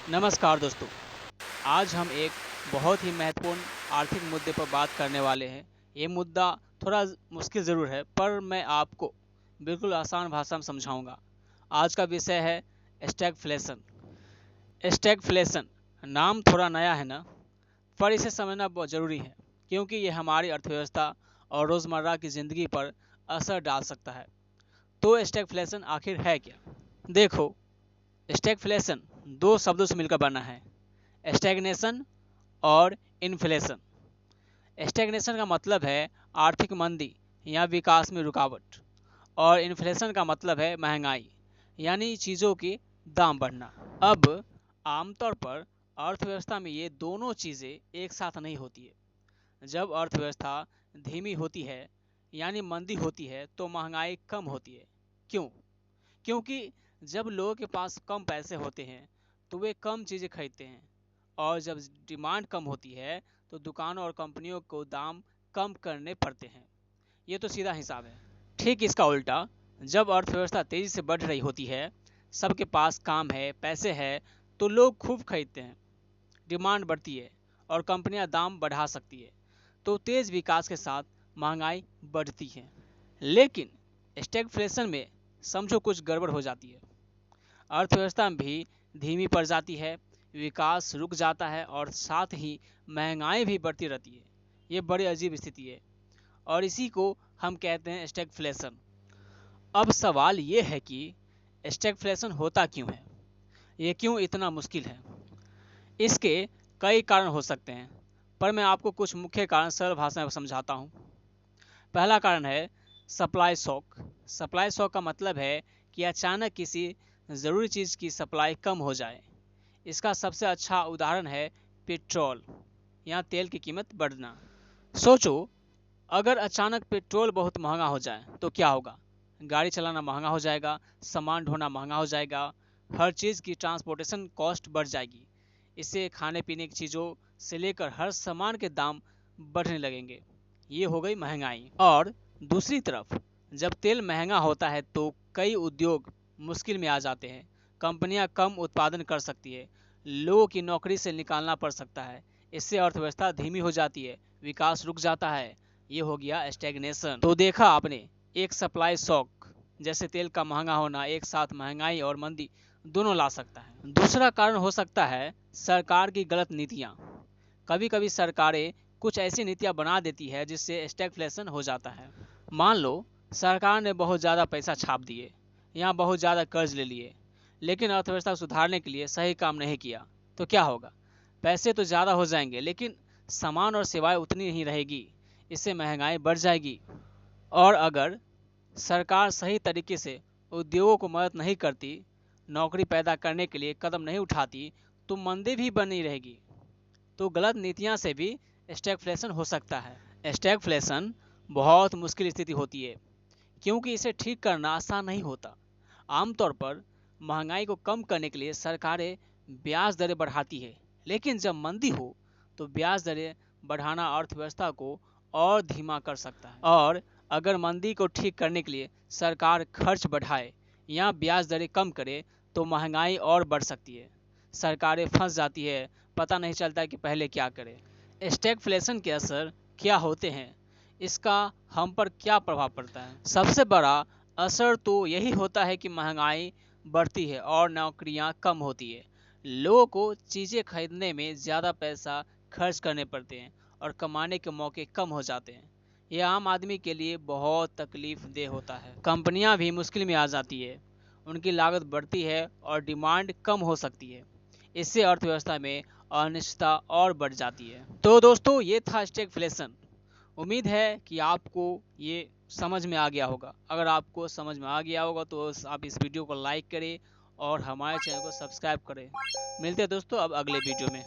नमस्कार दोस्तों। आज हम एक बहुत ही महत्वपूर्ण आर्थिक मुद्दे पर बात करने वाले हैं। ये मुद्दा थोड़ा मुश्किल ज़रूर है, पर मैं आपको बिल्कुल आसान भाषा में समझाऊंगा। आज का विषय है स्टैगफ्लेशन। स्टैगफ्लेशन नाम थोड़ा नया है ना, पर इसे समझना बहुत ज़रूरी है क्योंकि ये हमारी अर्थव्यवस्था और रोज़मर्रा की ज़िंदगी पर असर डाल सकता है। तो स्टैगफ्लेशन आखिर है क्या? देखो, स्टैगफ्लेशन दो शब्दों से मिलकर बना है, स्टैग्नेशन और इन्फ्लेशन। स्टैग्नेशन का मतलब है आर्थिक मंदी या विकास में रुकावट, और इन्फ्लेशन का मतलब है महंगाई यानी चीज़ों की दाम बढ़ना। अब आमतौर पर अर्थव्यवस्था में ये दोनों चीज़ें एक साथ नहीं होती है। जब अर्थव्यवस्था धीमी होती है यानी मंदी होती है तो महंगाई कम होती है। क्यों? क्योंकि जब लोगों के पास कम पैसे होते हैं तो वे कम चीज़ें खरीदते हैं, और जब डिमांड कम होती है तो दुकानों और कंपनियों को दाम कम करने पड़ते हैं। ये तो सीधा हिसाब है। ठीक इसका उल्टा, जब अर्थव्यवस्था तेज़ी से बढ़ रही होती है, सबके पास काम है, पैसे है, तो लोग खूब खरीदते हैं, डिमांड बढ़ती है और कंपनियां दाम बढ़ा सकती है। तो तेज़ विकास के साथ महंगाई बढ़ती है। लेकिन स्टैगफ्लेशन में समझो कुछ गड़बड़ हो जाती है। अर्थव्यवस्था भी धीमी पड़ जाती है, विकास रुक जाता है और साथ ही महंगाई भी बढ़ती रहती है। ये बड़ी अजीब स्थिति है और इसी को हम कहते हैं स्टैगफ्लेशन। अब सवाल ये है कि स्टैगफ्लेशन होता क्यों है? ये क्यों इतना मुश्किल है? इसके कई कारण हो सकते हैं, पर मैं आपको कुछ मुख्य कारण सरल भाषा में समझाता हूँ। पहला कारण है सप्लाई शॉक। सप्लाई शॉक का मतलब है कि अचानक किसी ज़रूरी चीज़ की सप्लाई कम हो जाए। इसका सबसे अच्छा उदाहरण है पेट्रोल या तेल की कीमत बढ़ना। सोचो, अगर अचानक पेट्रोल बहुत महंगा हो जाए तो क्या होगा? गाड़ी चलाना महंगा हो जाएगा, सामान ढोना महंगा हो जाएगा, हर चीज़ की ट्रांसपोर्टेशन कॉस्ट बढ़ जाएगी। इससे खाने पीने की चीज़ों से लेकर हर सामान के दाम बढ़ने लगेंगे। ये हो गई महंगाई। और दूसरी तरफ जब तेल महंगा होता है तो कई उद्योग मुश्किल में आ जाते हैं। कंपनियां कम उत्पादन कर सकती है, लोगों की नौकरी से निकालना पड़ सकता है। इससे अर्थव्यवस्था धीमी हो जाती है, विकास रुक जाता है। ये हो गया स्टैग्नेशन। तो देखा आपने, एक सप्लाई शॉक जैसे तेल का महंगा होना एक साथ महंगाई और मंदी दोनों ला सकता है। दूसरा कारण हो सकता है सरकार की गलत नीतियाँ। कभी कभी सरकारें कुछ ऐसी नीतियाँ बना देती है जिससे स्टैगफ्लेशन हो जाता है। मान लो सरकार ने बहुत ज़्यादा पैसा छाप दिए या बहुत ज़्यादा कर्ज ले लिए, लेकिन अर्थव्यवस्था सुधारने के लिए सही काम नहीं किया, तो क्या होगा? पैसे तो ज़्यादा हो जाएंगे लेकिन सामान और सेवाएं उतनी नहीं रहेगी। इससे महंगाई बढ़ जाएगी। और अगर सरकार सही तरीके से उद्योगों को मदद नहीं करती, नौकरी पैदा करने के लिए कदम नहीं उठाती, तो मंदी भी बनी रहेगी। तो गलत नीतियां से भी स्टैगफ्लेशन हो सकता है। स्टैगफ्लेशन बहुत मुश्किल स्थिति होती है क्योंकि इसे ठीक करना आसान नहीं होता। आमतौर पर महंगाई को कम करने के लिए सरकारें ब्याज दरें बढ़ाती है, लेकिन जब मंदी हो तो ब्याज दरें बढ़ाना अर्थव्यवस्था को और धीमा कर सकता है। और अगर मंदी को ठीक करने के लिए सरकार खर्च बढ़ाए या ब्याज दरें कम करे तो महंगाई और बढ़ सकती है। सरकारें फंस जाती है, पता नहीं चलता कि पहले क्या करें। स्टैगफ्लेशन के असर क्या होते हैं, इसका हम पर क्या प्रभाव पड़ता है? सबसे बड़ा असर तो यही होता है कि महंगाई बढ़ती है और नौकरियां कम होती है। लोगों को चीज़ें खरीदने में ज़्यादा पैसा खर्च करने पड़ते हैं और कमाने के मौके कम हो जाते हैं। यह आम आदमी के लिए बहुत तकलीफ देह होता है। कंपनियां भी मुश्किल में आ जाती है, उनकी लागत बढ़ती है और डिमांड कम हो सकती है। इससे अर्थव्यवस्था में अनिश्चितता और बढ़ जाती है। तो दोस्तों, ये था स्टैगफ्लेशन। उम्मीद है कि आपको ये समझ में आ गया होगा। अगर आपको समझ में आ गया होगा तो आप इस वीडियो को लाइक करें और हमारे चैनल को सब्सक्राइब करें। मिलते हैं दोस्तों अब अगले वीडियो में।